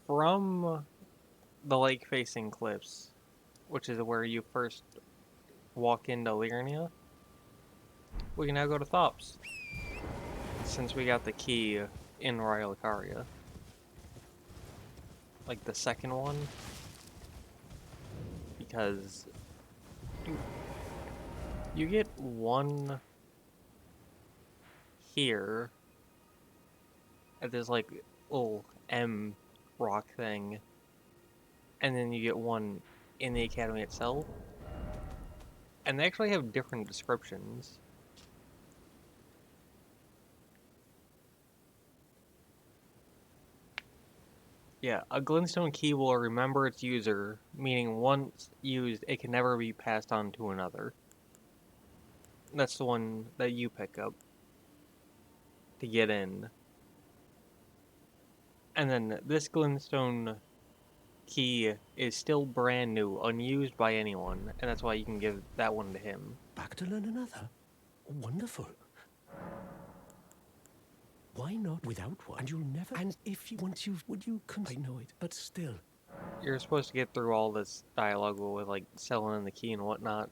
from the lake-facing cliffs, which is where you first walk into Liurnia, we can now go to Thops, since we got the key in Rylakaria. Like the second one, because you get one here at this like little M rock thing, and then you get one in the academy itself, and they actually have different descriptions. Yeah, a glintstone key will remember its user, meaning once used, it can never be passed on to another. That's the one that you pick up to get in. And then this glintstone key is still brand new, unused by anyone, and that's why you can give that one to him. Back to learn another? Wonderful. Why not without one? And you'll never... And if you... Once you... Would you... I know it, but still. You're supposed to get through all this dialogue with, like, selling the key and whatnot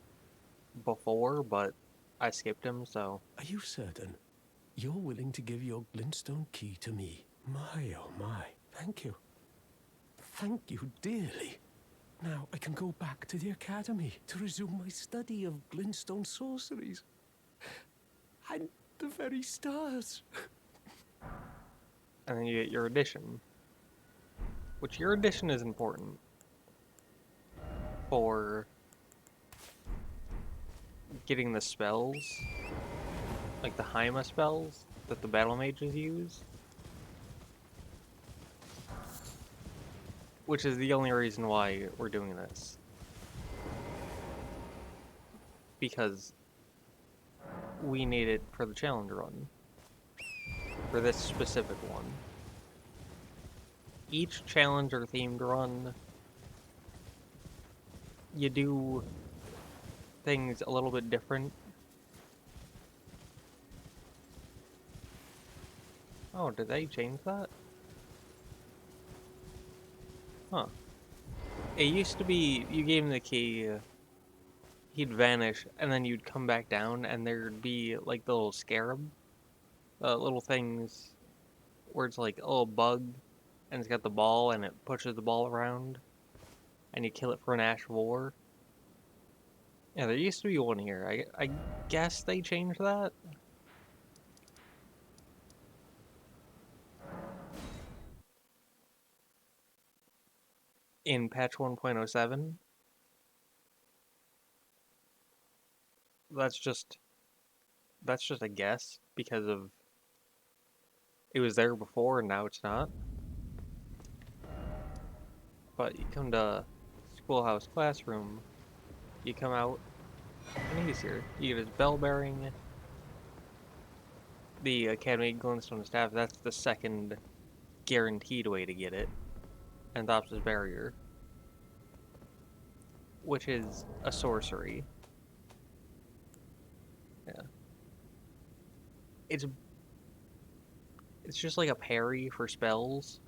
before, but I skipped him, so... Are you certain? You're willing to give your glintstone key to me? My, oh my. Thank you. Thank you dearly. Now I can go back to the academy to resume my study of glintstone sorceries. And the very stars. And then you get your addition. Which your addition is important for getting the spells, like the Haima spells that the battle mages use. Which is the only reason why we're doing this. Because we need it for the challenge run. For this specific one. Each challenger themed run, you do things a little bit different. Oh, did they change that? Huh. It used to be, you gave him the key, he'd vanish, and then you'd come back down, and there'd be, like, the little scarab. Little things where it's like a little bug, and it's got the ball, and it pushes the ball around, and you kill it for an Ash of War. Yeah, there used to be one here. I guess they changed that? In patch 1.07. That's just a guess because of it was there before and now it's not. But you come to Schoolhouse Classroom, you come out, and he's here. You get his bell bearing, the Academy Glintstone Staff, that's the second guaranteed way to get it, and Thops' Barrier, which is a sorcery. Yeah. It's just like a parry for spells.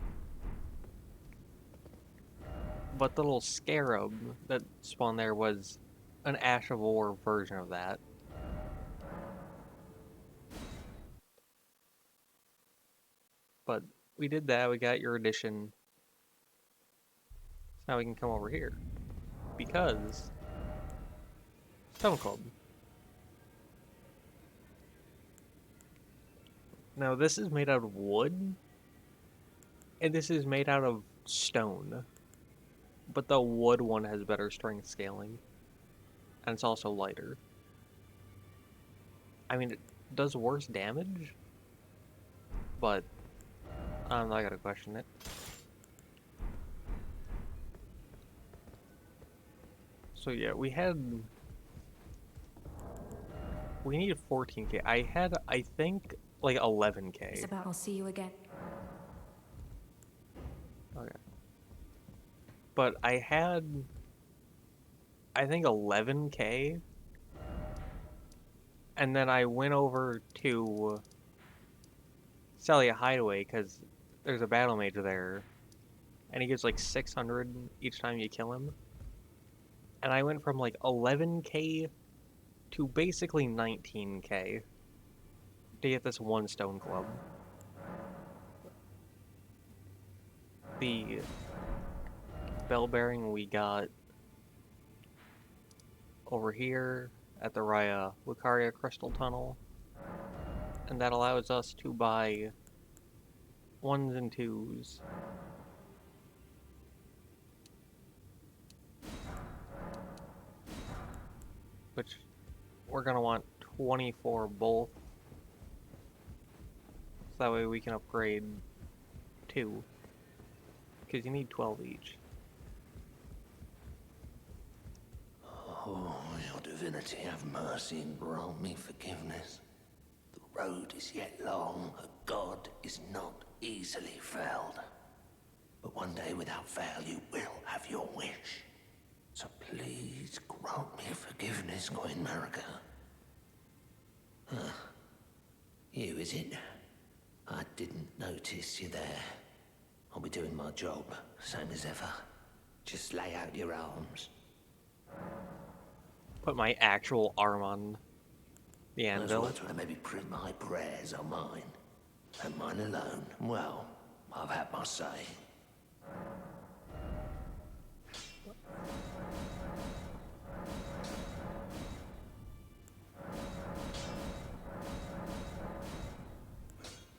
But the little scarab that spawned there was an Ash of War version of that. But we did that, we got your addition. So now we can come over here. Because Stone Club. Now this is made out of wood. And this is made out of stone. But the wood one has better strength scaling. And it's also lighter. I mean, it does worse damage. But I'm not gonna question it. So yeah, we needed 14k. I had, I think, like 11k. It's about I'll see you again. Okay. But I had, I think 11k. And then I went over to Celia Hideaway because there's a battle mage there. and he gives like 600 each time you kill him. And I went from like 11k to basically 19k to get this one stone club. The bell bearing we got over here at the Raya Lucaria Crystal Tunnel, and that allows us to buy 1s and 2s. Which we're gonna want 24 both, so that way we can upgrade 2, because you need 12 each. Oh, your divinity, have mercy and grant me forgiveness. The road is yet long, a god is not easily felled. But one day without fail you will have your wish. So please grant me forgiveness, Queen Marika. You, is it? I didn't notice you there. I'll be doing my job, same as ever. Just lay out your arms. Put my actual arm on the Those anvil. words where I maybe print my prayers are mine. And mine alone. Well, I've had my say.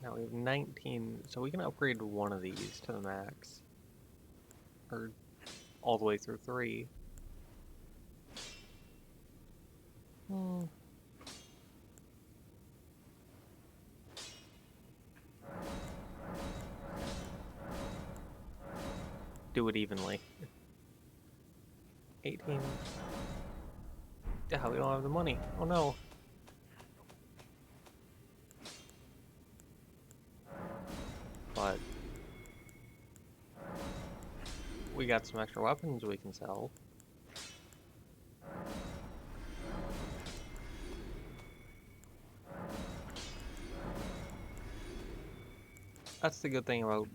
Now we have 19, so we can upgrade one of these to the max. Or all the way through 3. Do it evenly. 18. Yeah, we don't have the money. Oh no. But we got some extra weapons we can sell. That's the good thing about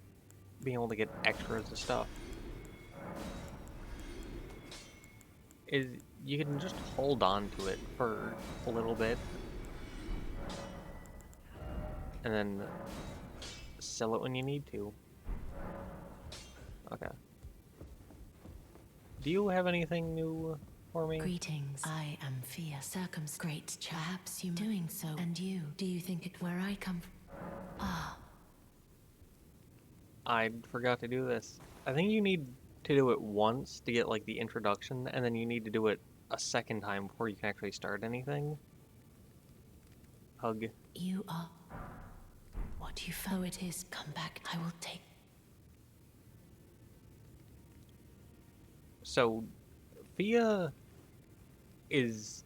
being able to get extras of stuff. Is you can just hold on to it for a little bit and then sell it when you need to. Okay. Do you have anything new for me? Greetings. I am Fia. Great. Perhaps you doing so. And you? Do you think it where I come from? Ah. I forgot to do this. I think you need to do it once to get like the introduction, and then you need to do it a second time before you can actually start anything. Hug. You are what you follow it is. Come back. I will take. So, Fia is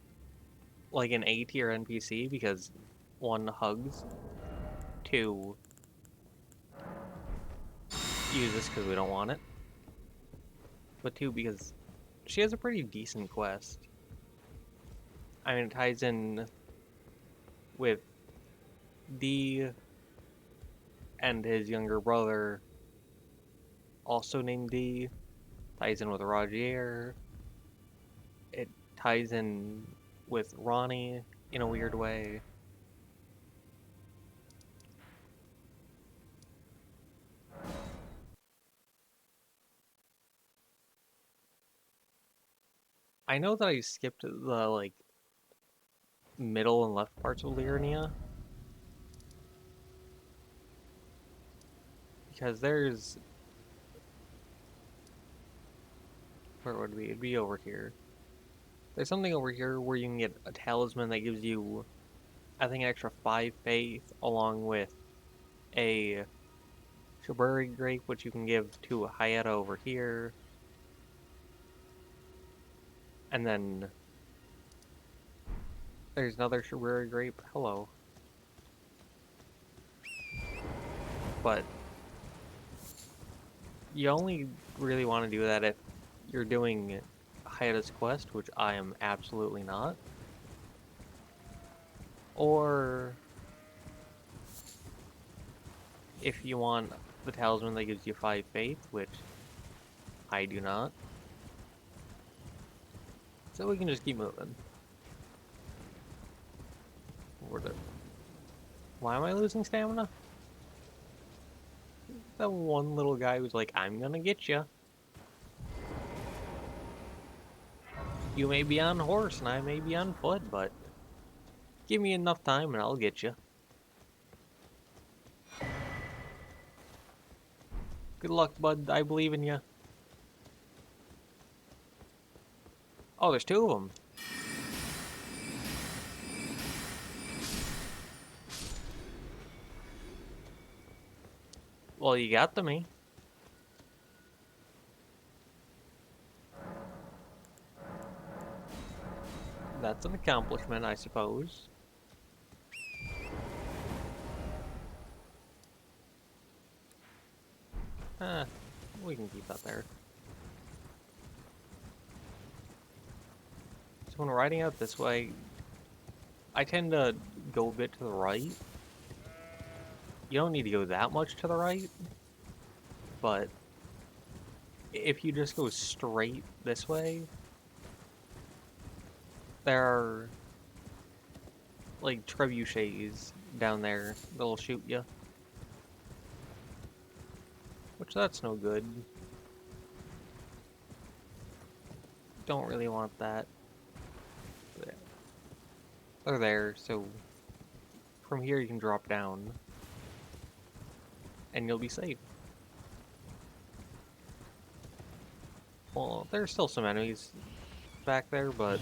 like an A tier NPC because 1, hugs, 2, use this because we don't want it, but 2, because she has a pretty decent quest. I mean, it ties in with D and his younger brother, also named D, ties in with Rogier. It ties in with Ronnie in a weird way. I know that I skipped the like middle and left parts of Liurnia because there's where would we? It'd be over here. There's something over here where you can get a talisman that gives you, I think, an extra 5 faith, along with a Shaburi grape, which you can give to Hayata over here. And then there's another Shaburi grape. Hello. But you only really want to do that if you're doing Hayata's quest, which I am absolutely not. Or if you want the talisman that gives you 5 faith, which I do not. So we can just keep moving. Why am I losing stamina? That one little guy who's like, I'm gonna get you. You may be on horse and I may be on foot, but give me enough time and I'll get you. Good luck, bud. I believe in you. Oh, there's two of them. Well, you got to me. That's an accomplishment, I suppose. Eh, we can keep that there. So when riding out this way, I tend to go a bit to the right. You don't need to go that much to the right, but if you just go straight this way, there are like trebuchets down there that'll shoot you. Which that's no good. Don't really want that. But yeah. They're there, so from here you can drop down and you'll be safe. Well, there's still some enemies back there, but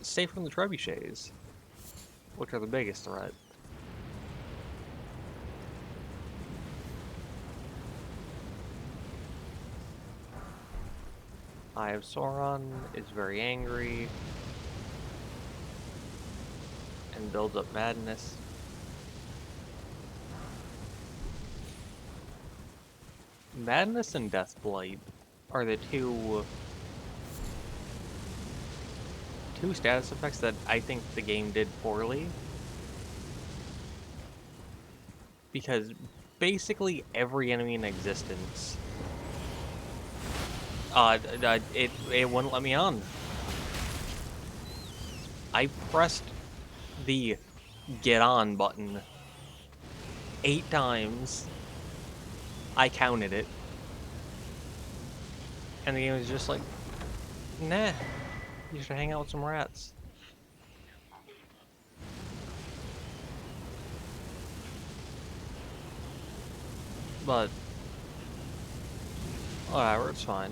safe from the trebuchets, which are the biggest threat. Eye of Sauron is very angry and builds up madness. Madness and Deathblight are the two status effects that I think the game did poorly. Because basically every enemy in existence, it wouldn't let me on. I pressed the get on button 8 times. I counted it. And the game was just like, nah, you should hang out with some rats. But, whatever, it's fine.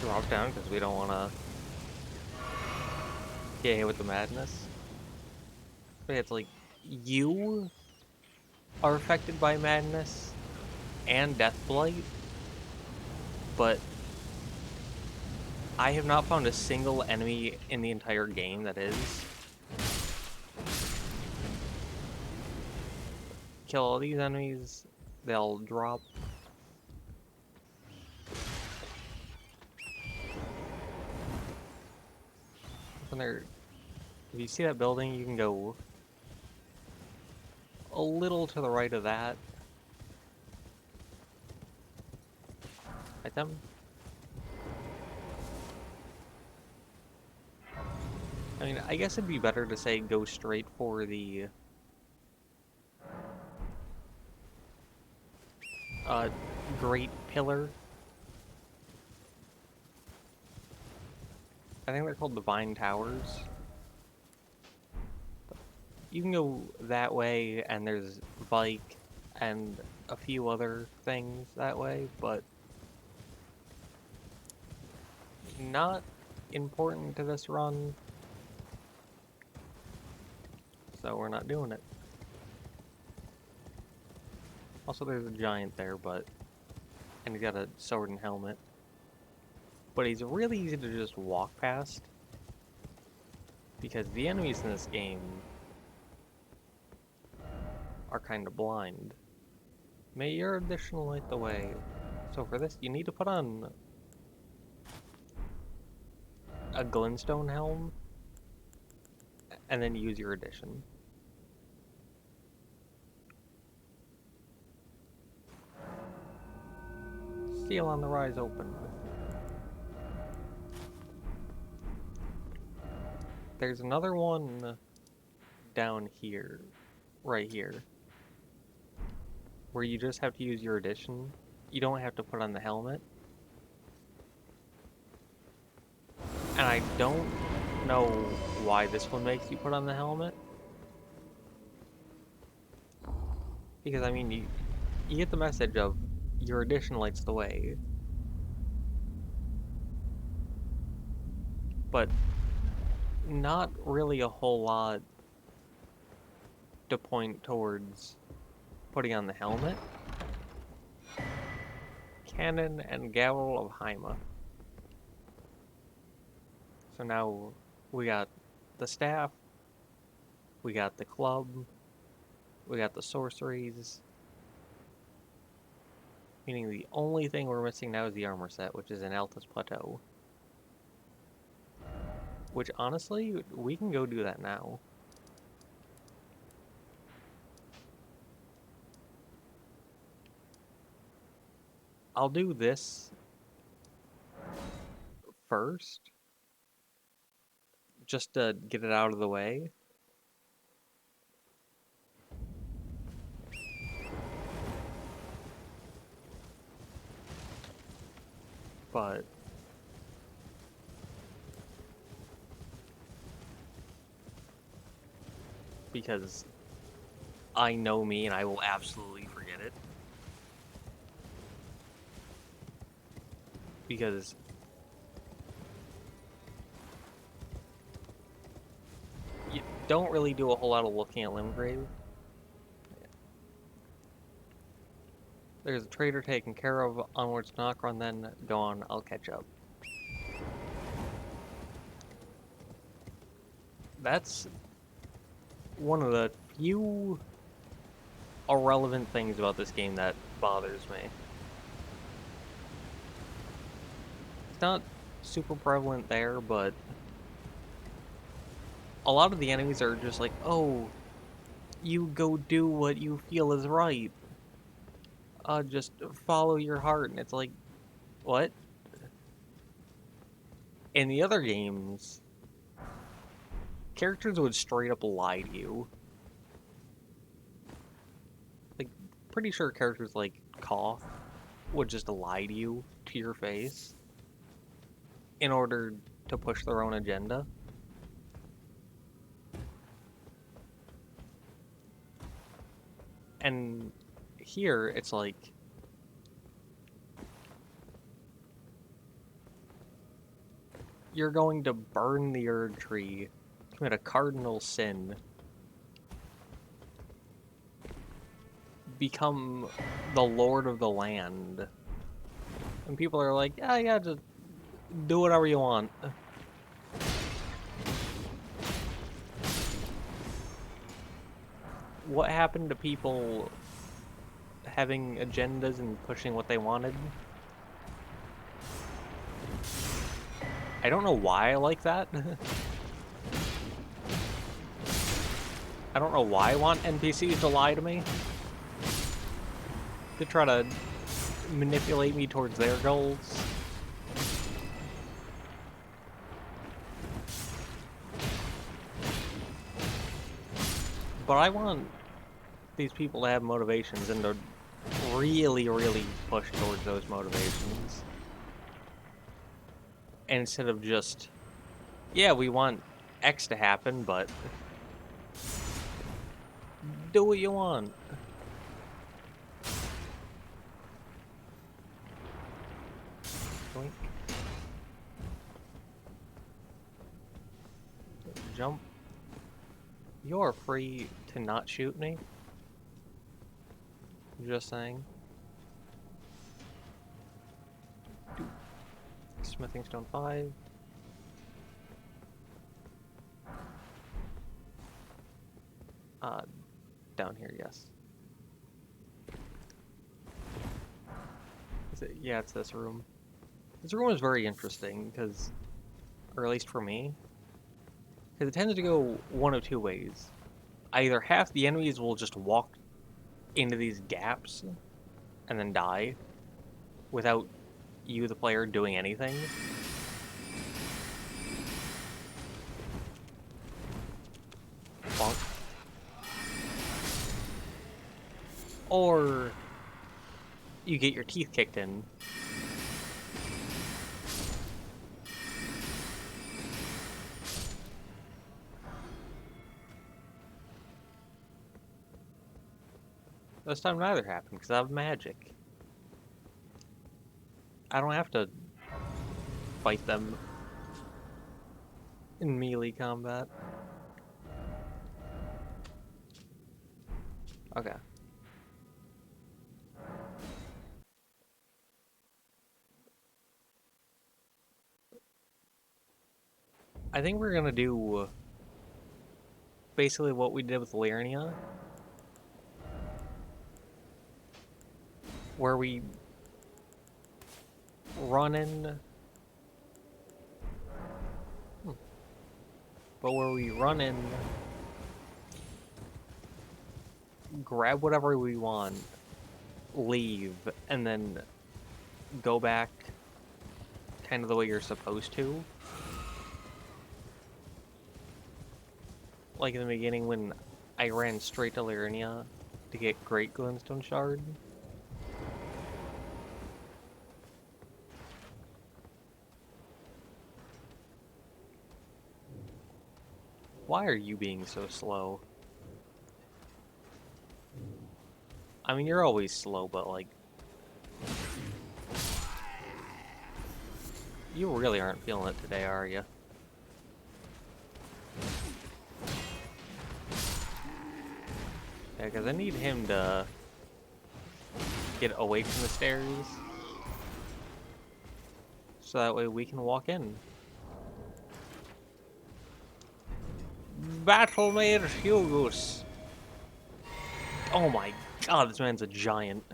Drop down because we don't want to get hit with the madness. But it's like, you are affected by madness and Deathblight, but I have not found a single enemy in the entire game that is. Kill all these enemies, they'll drop. When they're, if you see that building, you can go a little to the right of that. Item. I mean, I guess it'd be better to say go straight for the Great Pillar. I think they're called Divine Towers. You can go that way, and there's bike and a few other things that way, but not important to this run, so we're not doing it. Also, there's a giant there, and he's got a sword and helmet. But he's really easy to just walk past, because the enemies in this game are kind of blind. May your additional light the way. So for this, you need to put on a glintstone helm, and then use your addition. Seal on the rise open. There's another one down here, right here, where you just have to use your addition. You don't have to put on the helmet. And I don't know why this one makes you put on the helmet. Because, I mean, you get the message of your addition lights the way. But not really a whole lot to point towards putting on the helmet. Cannon and Gavel of Haima. So now we got the staff, we got the club, we got the sorceries. Meaning the only thing we're missing now is the armor set, which is an Altus Plateau. Which, honestly, we can go do that now. I'll do this first, just to get it out of the way. But because I know me and I will absolutely forget it. Because you don't really do a whole lot of looking at Limgrave. There's a trader taken care of, onwards to Nocron, then go on, I'll catch up. That's one of the few irrelevant things about this game that bothers me. It's not super prevalent there, but a lot of the enemies are just like, oh, you go do what you feel is right. Just follow your heart. And it's like, what? In the other games, characters would straight up lie to you. Like, pretty sure characters like Koth would just lie to you to your face in order to push their own agenda. And here, it's like, you're going to burn the Erd Tree, commit a cardinal sin, become the lord of the land. And people are like, yeah, just do whatever you want. What happened to people having agendas and pushing what they wanted? I don't know why I like that. I don't know why I want NPCs to lie to me. To try to manipulate me towards their goals. But I want these people to have motivations and to really, really push towards those motivations. Instead of just, yeah, we want X to happen, but do what you want. Doink. Jump. You're free to not shoot me. Just saying. Smithing Stone 5. Down here, yes. Is it? Yeah, it's this room. This room is very interesting because, or at least for me, because it tends to go one of two ways. Either half the enemies will just walk into these gaps and then die, without you, the player, doing anything. Bonk. Or you get your teeth kicked in. This time neither happened because I have magic. I don't have to fight them in melee combat. Okay. I think we're gonna do basically what we did with Liurnia, where we run in, but where we run in, grab whatever we want, leave, and then go back kind of the way you're supposed to. Like in the beginning when I ran straight to Liurnia to get Great Glintstone Shard. Why are you being so slow? I mean, you're always slow, but like... You really aren't feeling it today, are you? Yeah, because I need him to get away from the stairs. So that way we can walk in. Battlemage Hugus. Oh my god, this man's a giant.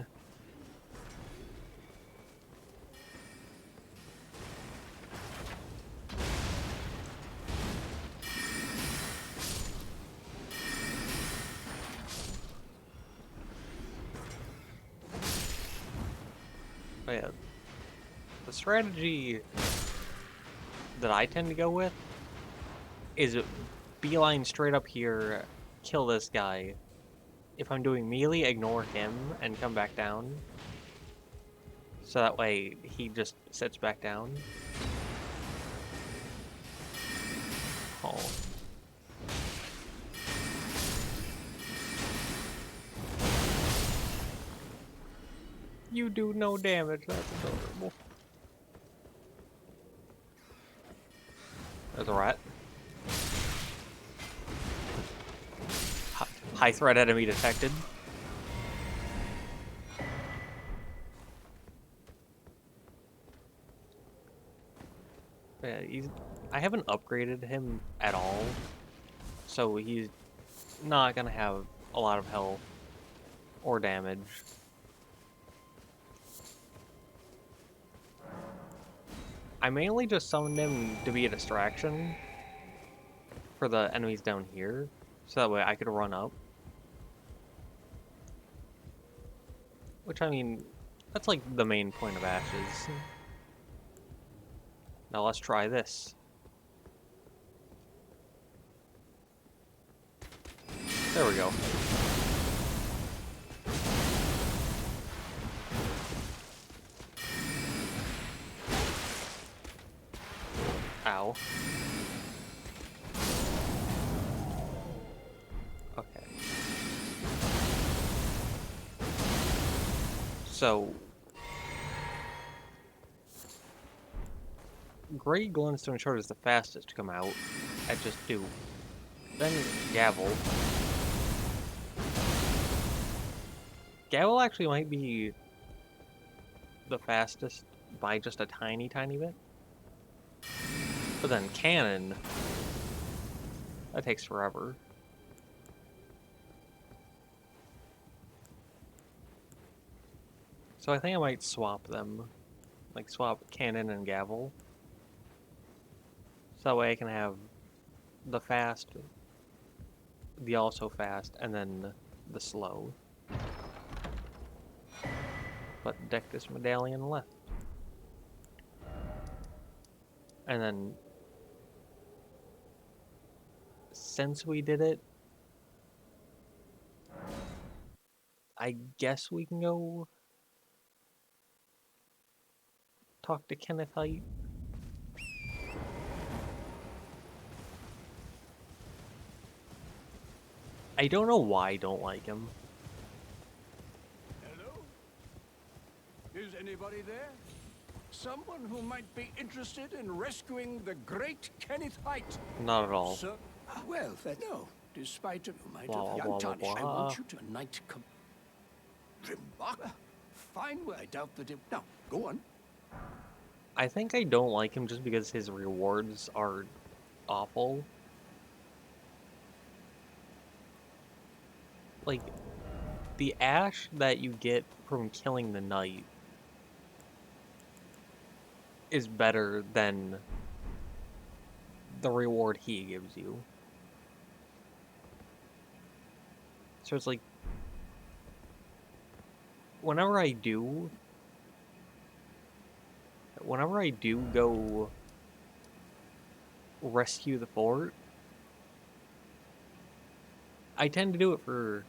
But yeah, the strategy that I tend to go with is beeline straight up here, kill this guy. If I'm doing melee, ignore him and come back down. So that way he just sits back down. Oh. You do no damage, that's adorable. There's a rat. High threat enemy detected. Yeah, I haven't upgraded him at all, so he's not gonna have a lot of health or damage. I mainly just summoned him to be a distraction for the enemies down here, so that way I could run up. Which, I mean, that's like the main point of Ashes. Now let's try this. There we go. Ow. Okay. So... Great Glintstone Shard is the fastest to come out. I just do. Then Gavel. Gavel actually might be the fastest by just a tiny, tiny bit. But then Cannon, that takes forever. So I think I might swap them. Like swap Cannon and Gavel. So that way I can have the fast, the also fast, and then the slow. but deck this medallion left. And then, since we did it, I guess we can go talk to Kenneth Height. I don't know why I don't like him. Hello? Is anybody there? Someone who might be interested in rescuing the great Kenneth Height? Not at all. Sir? Well, no. Despite you might Blah, have blah, young blah, tarnish, I blah. want you to night come. Remark. Fine, well, I doubt that it. Now, go on. I think I don't like him just because his rewards are awful. Like, the ash that you get from killing the knight is better than the reward he gives you. So it's like, whenever I do go rescue the fort, I tend to do it for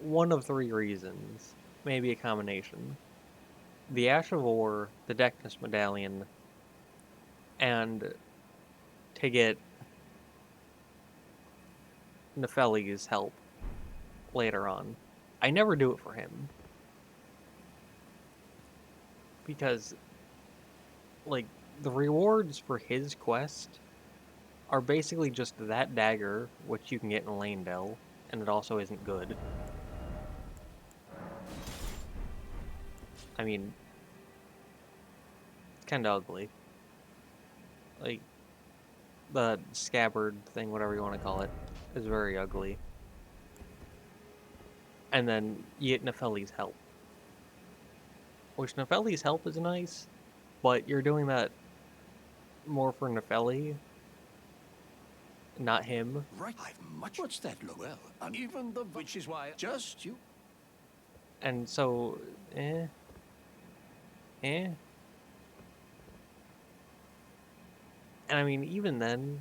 one of three reasons, maybe a combination. The Ash of War, the Deckness Medallion, and to get Nefeli's help later on. I never do it for him. Because, like, the rewards for his quest are basically just that dagger, which you can get in Lanedale, and it also isn't good. I mean, it's kind of ugly. Like, the scabbard thing, whatever you want to call it, is very ugly. And then you get Nefeli's help. Which Nefeli's help is nice, but you're doing that more for Nefeli, not him. Right. I've much. What's that look? Well, and even the which is why just you. And so, eh. And I mean, even then,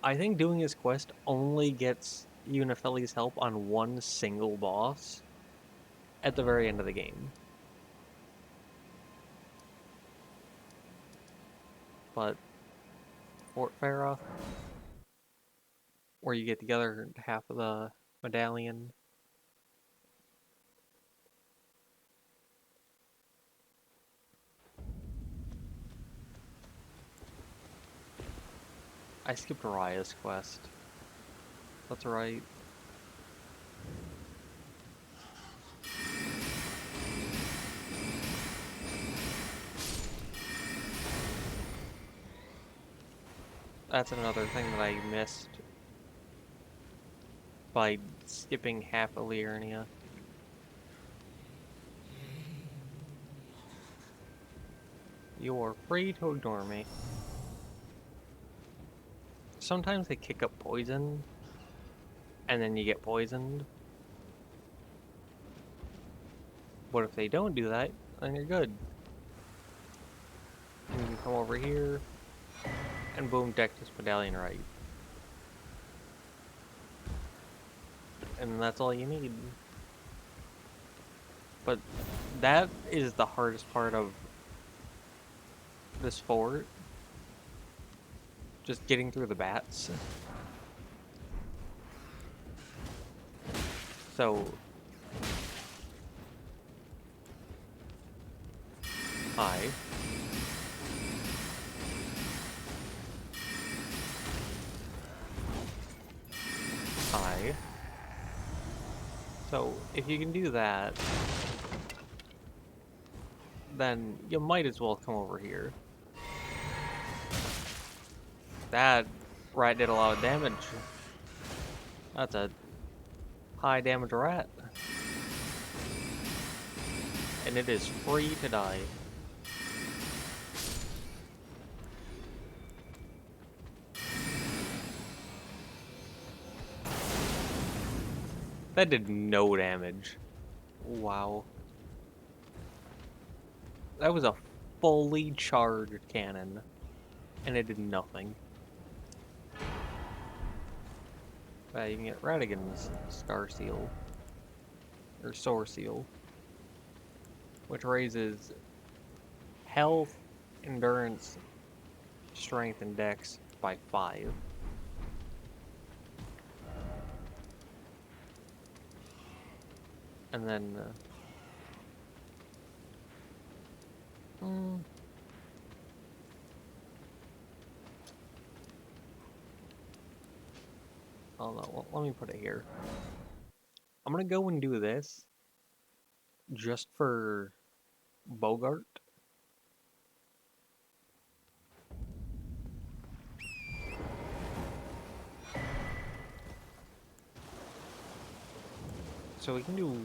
I think doing his quest only gets you Nefeli's help on one single boss at the very end of the game. But Fort Farah, where you get the other half of the medallion, I skipped Raya's quest. That's right. That's another thing that I missed by skipping half of Liurnia. You're free to ignore me. Sometimes they kick up poison, and then you get poisoned. But if they don't do that, then you're good. And you can come over here, and boom, deck this medallion right. And that's all you need. But that is the hardest part of this fort. Just getting through the bats. So, hi. Hi. So, if you can do that, then you might as well come over here. That rat did a lot of damage. That's a high damage rat. And it is free to die. That did no damage. Wow. That was a fully charged cannon, and it did nothing. You can get Radigan's Star Seal, or Soar Seal, which raises health, endurance, strength, and dex by 5. And then, oh no, let me put it here. I'm gonna go and do this just for Bogart. So we can do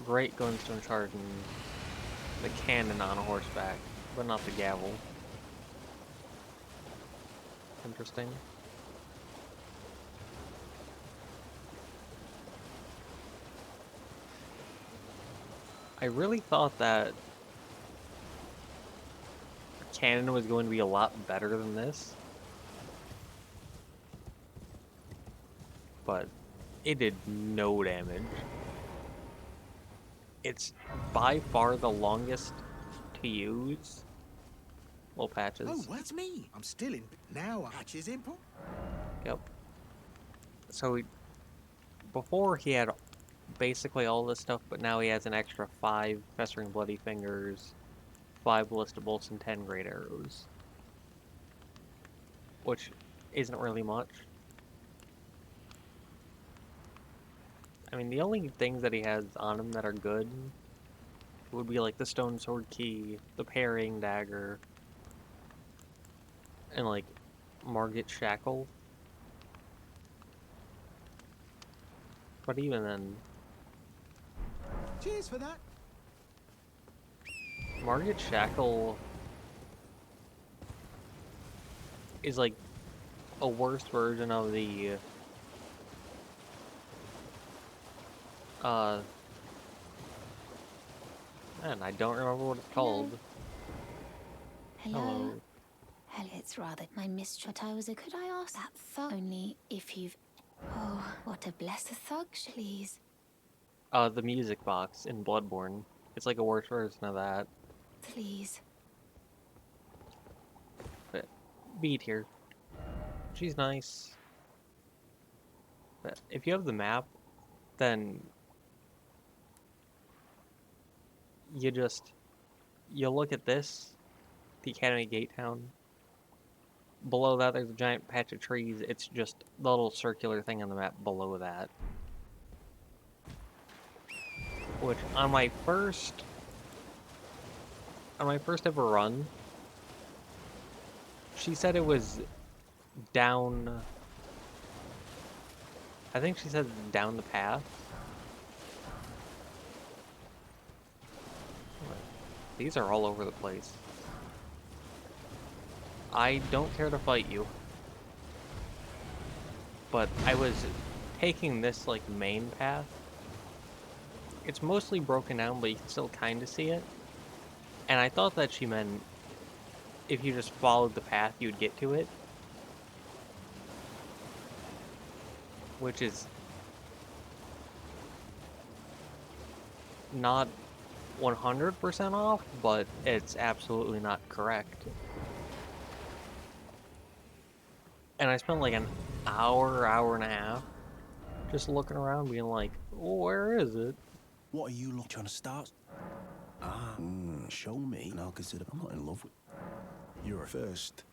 great gunstone charge and the cannon on a horseback, but not the gavel. Interesting. I really thought that cannon was going to be a lot better than this, but it did no damage. It's by far the longest to use. Little patches. Oh, that's me. I'm still in. Now patches import. Yep. So before he had basically all this stuff, but now he has an extra 5 Festering Bloody Fingers, 5 Ballista Bolts, and 10 Great Arrows. Which isn't really much. I mean, the only things that he has on him that are good would be like the Stone Sword Key, the Parrying Dagger, and like Margit Shackle. But even then, Cheers for that. Margit Shackle is like a worse version of the man, I don't remember what it's called. Hello. Hell, it's rather my mistress. I was a. Could I ask that thug? Only if you've. Oh, what a blessed thug, please. The music box in Bloodborne. It's like a worse version of that. Please. But beat here. She's nice. But if you have the map, then you look at this, the Academy Gate Town. Below that, there's a giant patch of trees. It's just the little circular thing on the map below that. Which, on my first ever run, she said it was down, I think she said down the path. These are all over the place. I don't care to fight you. But I was taking this, like, main path. It's mostly broken down, but you can still kind of see it. And I thought that she meant if you just followed the path, you'd get to it. Which is not 100% off, but it's absolutely not correct. And I spent like an hour and a half just looking around being like, oh, where is it? What are you trying to start? Show me, and I'll consider. I'm not in love with. You're first.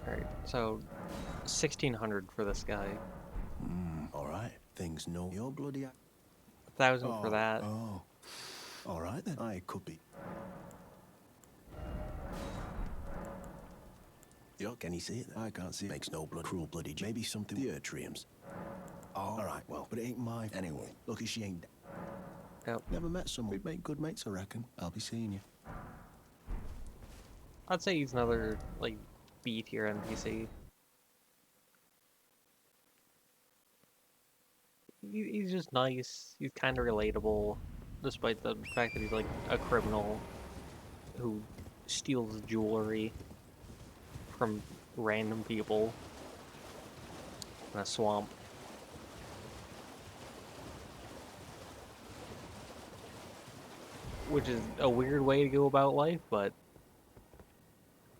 Alright, so 1,600 for this guy. All right. Things know you're bloody. 1,000 for that. Oh. All right then. I could be. Yo, can you see it? I can't see it. Makes no blood. Cruel bloody. Maybe something. The Ertriums. Oh. All right. Well, but it ain't my. Anyway, lucky she ain't. Yep. Never met someone. We'd make good mates, I reckon. I'll be seeing you. I'd say he's another, like, B tier NPC. he's just nice. He's kind of relatable, despite the fact that he's like a criminal who steals jewelry from random people in a swamp. Which is a weird way to go about life, but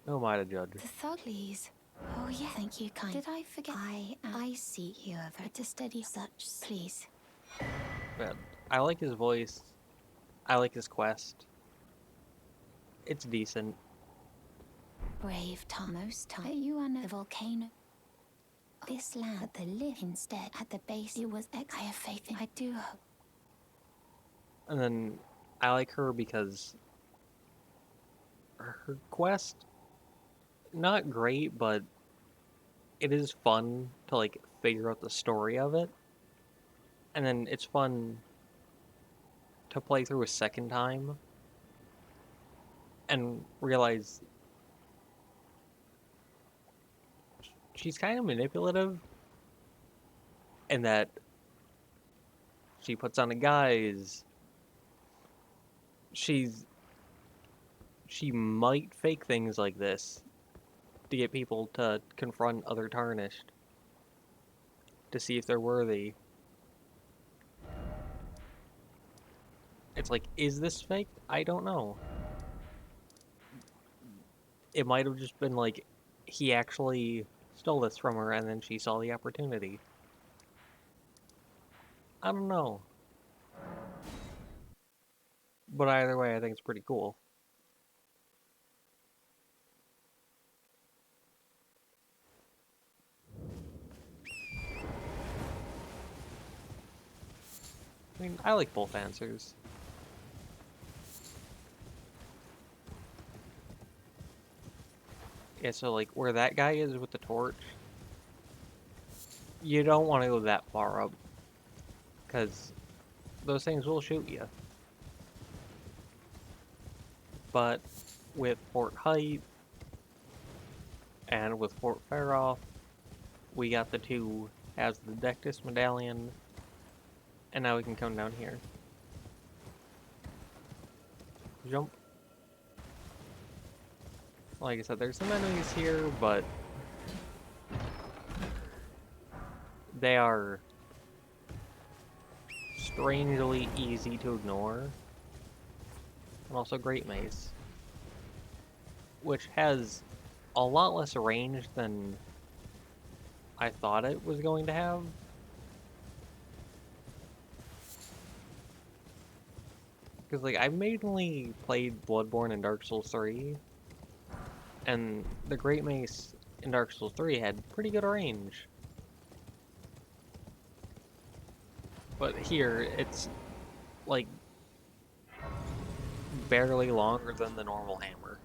who am I to judge? The thug, please. Oh, yeah, thank you, kind. Did I forget? I see you over to steady such, please. But I like his voice. I like his quest. It's decent. Brave Tom, most time you are the volcano. This land, the live instead at the base. It was I have faith in. I do hope. And then I like her because her quest, not great, but it is fun to like figure out the story of it. And then it's fun to play through a second time and realize she's kind of manipulative in that she puts on a guise. She might fake things like this to get people to confront other Tarnished to see if they're worthy. It's like, is this fake? I don't know. It might have just been like, he actually stole this from her and then she saw the opportunity. I don't know. But either way, I think it's pretty cool. I mean, I like both answers. Yeah, so like where that guy is with the torch, you don't want to go that far up, because those things will shoot you. But with Fort Height and with Fort Faroff, we got the two as the Dectus Medallion, and now we can come down here. Jump. Like I said, there's some enemies here, but they are strangely easy to ignore. And also Great Mace, which has a lot less range than I thought it was going to have. Because like I've mainly played Bloodborne and Dark Souls 3, and the Great Mace in Dark Souls 3 had pretty good range. But here, it's like barely longer than the normal hammer.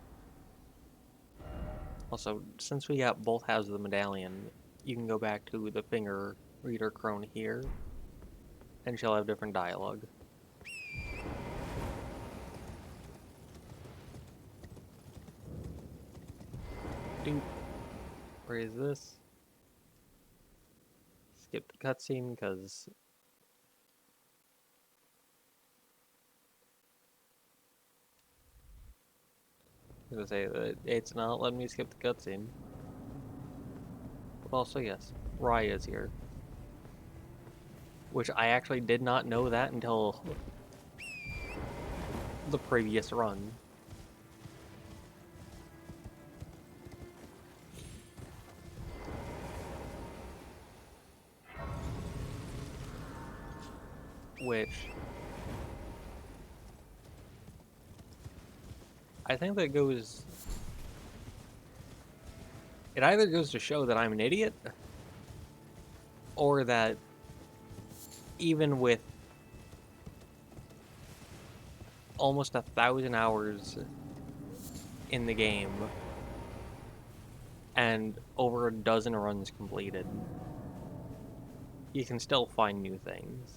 Also, since we got both halves of the medallion, you can go back to the finger reader crone here, and she'll have different dialogue. Dude, where is this? Skip the cutscene, because I'm gonna say that it's not letting me skip the cutscene. But also, yes, Raya's here. Which I actually did not know that until the previous run. Which I think that goes... It either goes to show that I'm an idiot, or that even with almost 1,000 hours in the game and over a dozen runs completed, you can still find new things.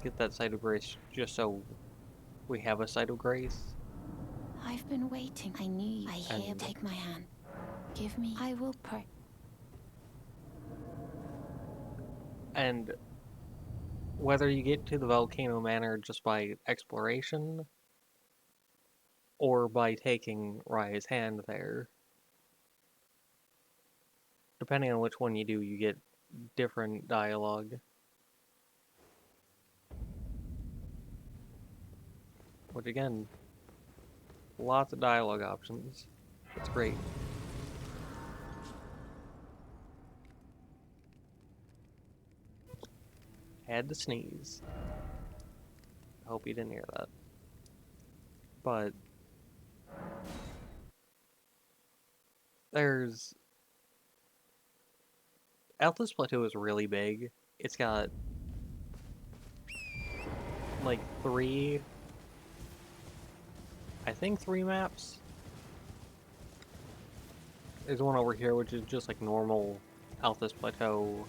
Get that Site of Grace just so we have a Site of Grace. I've been waiting. I knew you. I hear. Take my hand. Give me. I will pray. And whether you get to the Volcano Manor just by exploration or by taking Raya's hand there, depending on which one you do, you get different dialogue. Which again, lots of dialogue options. It's great. Had to sneeze. I hope you didn't hear that. But there's Altus Plateau is really big. It's got like three maps. There's one over here which is just like normal Altus Plateau.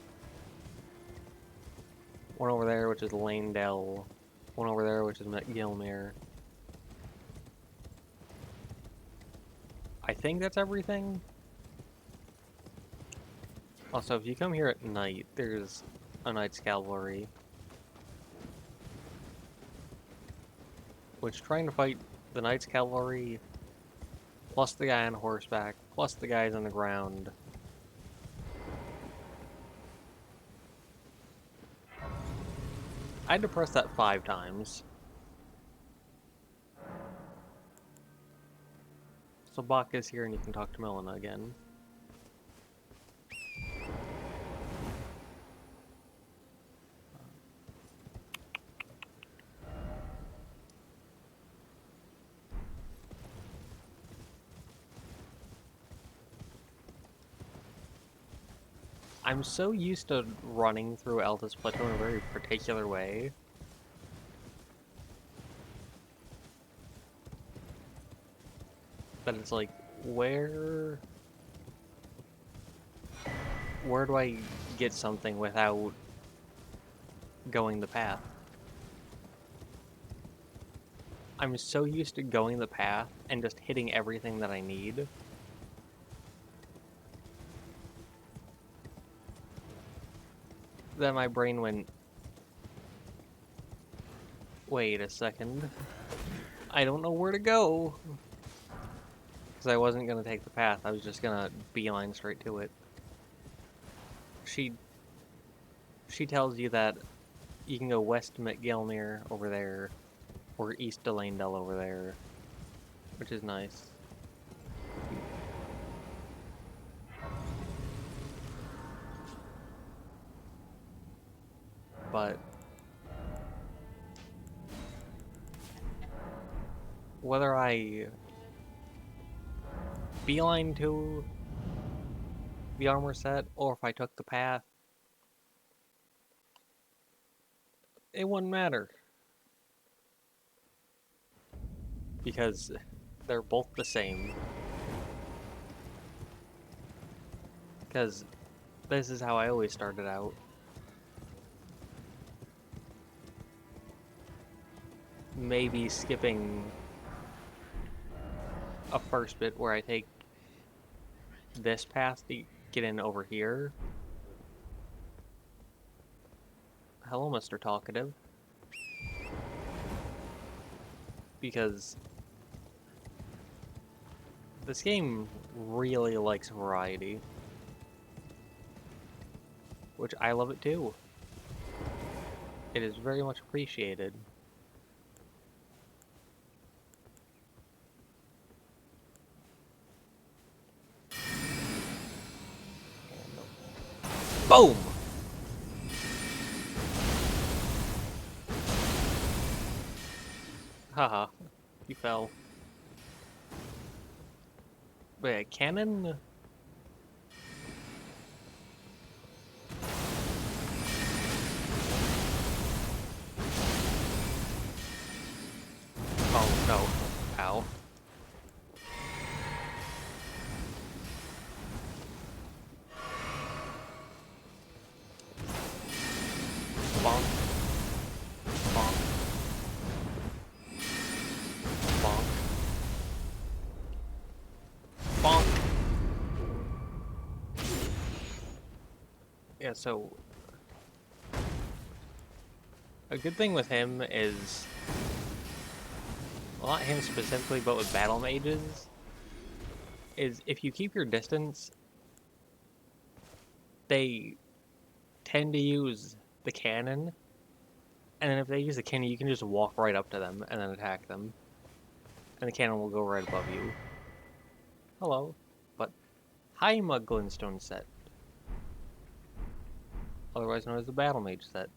One over there which is Lanedell. One over there which is Gilmere. I think that's everything. Also, if you come here at night, there's a Knight's Cavalry. Which, trying to fight the Knight's Cavalry, plus the guy on horseback, plus the guys on the ground. I had to press that 5 times. So Bach is here and you can talk to Melina again. I'm so used to running through Altus Plateau in a very particular way. But it's like, where do I get something without going the path? I'm so used to going the path and just hitting everything that I need. Then my brain went, wait a second, I don't know where to go. Because I wasn't going to take the path, I was just going to beeline straight to it. She tells you that you can go west to McGilmere over there, or east to Lanedell over there, which is nice. But whether I beeline to the armor set or if I took the path, it wouldn't matter. Because they're both the same. Because this is how I always started out. Maybe skipping a first bit where I take this path to get in over here. Hello, Mr. Talkative. Because this game really likes variety. Which I love it too. It is very much appreciated. Boom! Haha, you fell. Wait, a cannon? Oh no. Ow. Bonk. Bonk. Bonk. Bonk. Yeah, so A good thing with him is, well, not him specifically, but with battle mages, is if you keep your distance, they tend to use the cannon, and then if they use the cannon, you can just walk right up to them and then attack them, and the cannon will go right above you. Hello, but hi, Mug Glintstone set, otherwise known as the Battlemage set.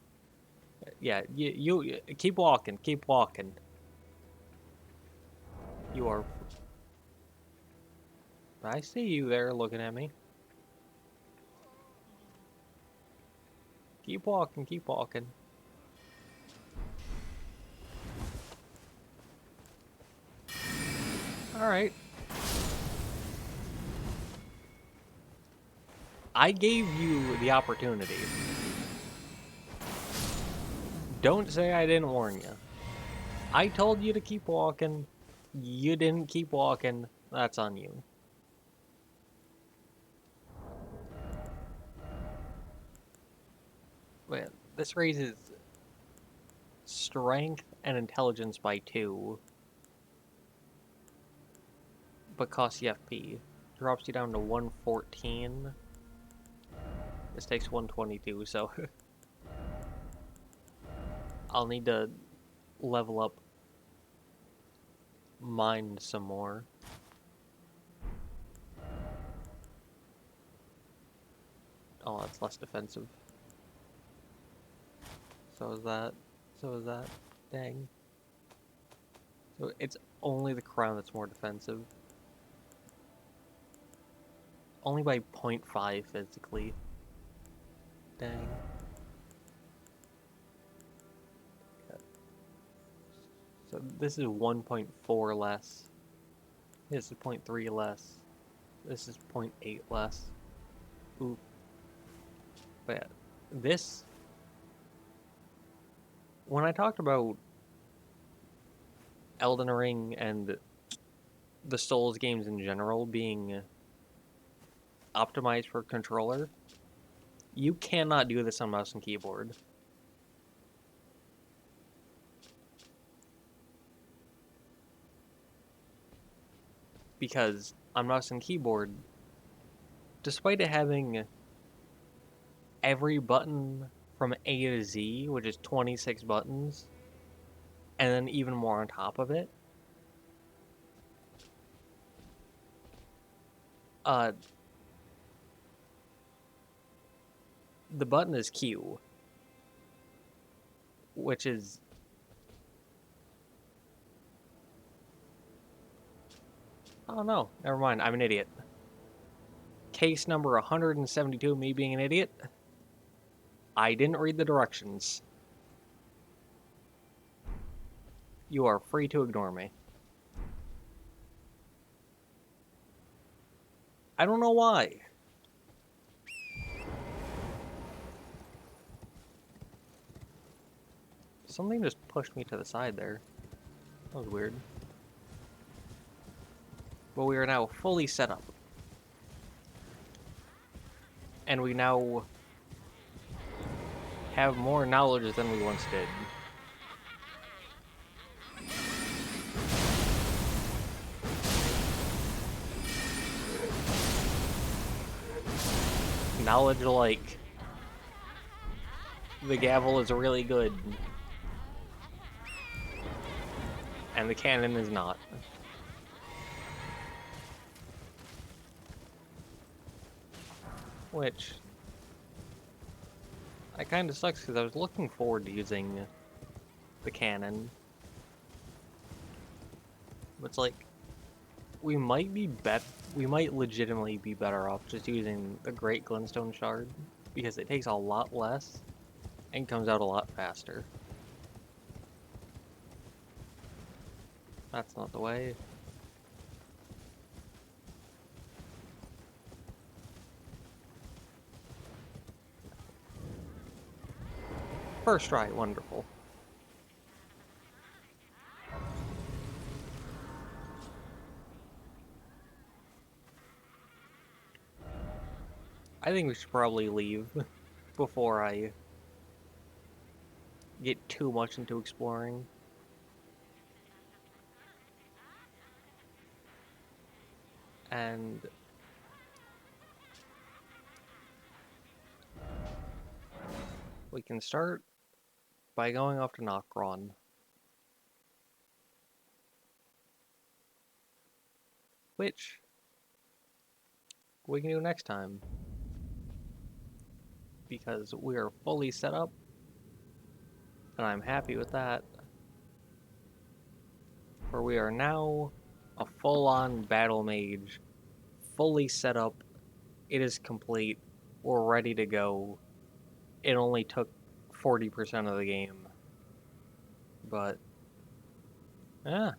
Yeah, you keep walking, keep walking. You are. I see you there looking at me. Keep walking, keep walking. Alright. I gave you the opportunity. Don't say I didn't warn you. I told you to keep walking. You didn't keep walking. That's on you. Man, this raises strength and intelligence by 2. But costs you FP. Drops you down to 114. This takes 122, so I'll need to level up mind some more. Oh, that's less defensive. So is that. So is that. Dang. So it's only the crown that's more defensive. Only by 0.5 physically. Dang. Okay. So this is 1.4 less. This is 0.3 less. This is 0.8 less. Ooh. But yeah, this... When I talked about Elden Ring and the Souls games in general being optimized for controller, you cannot do this on mouse and keyboard. Because on mouse and keyboard, despite it having every button from A to Z, which is 26 buttons, and then even more on top of it, the button is Q, which is... Oh no, never mind, I'm an idiot. Case number 172, me being an idiot. I didn't read the directions. You are free to ignore me. I don't know why. Something just pushed me to the side there. That was weird. But we are now fully set up. And we now have more knowledge than we once did. Knowledge like the gavel is really good and the cannon is not. Which that kind of sucks because I was looking forward to using the cannon. But it's like we might legitimately be better off just using the Great Glintstone Shard because it takes a lot less and comes out a lot faster. That's not the way. First try, wonderful. I think we should probably leave before I get too much into exploring. And we can start by going off to Nokron. Which we can do next time. Because we are fully set up. And I'm happy with that. For we are now a full-on battle mage. Fully set up. It is complete. We're ready to go. It only took 40% of the game. But, yeah.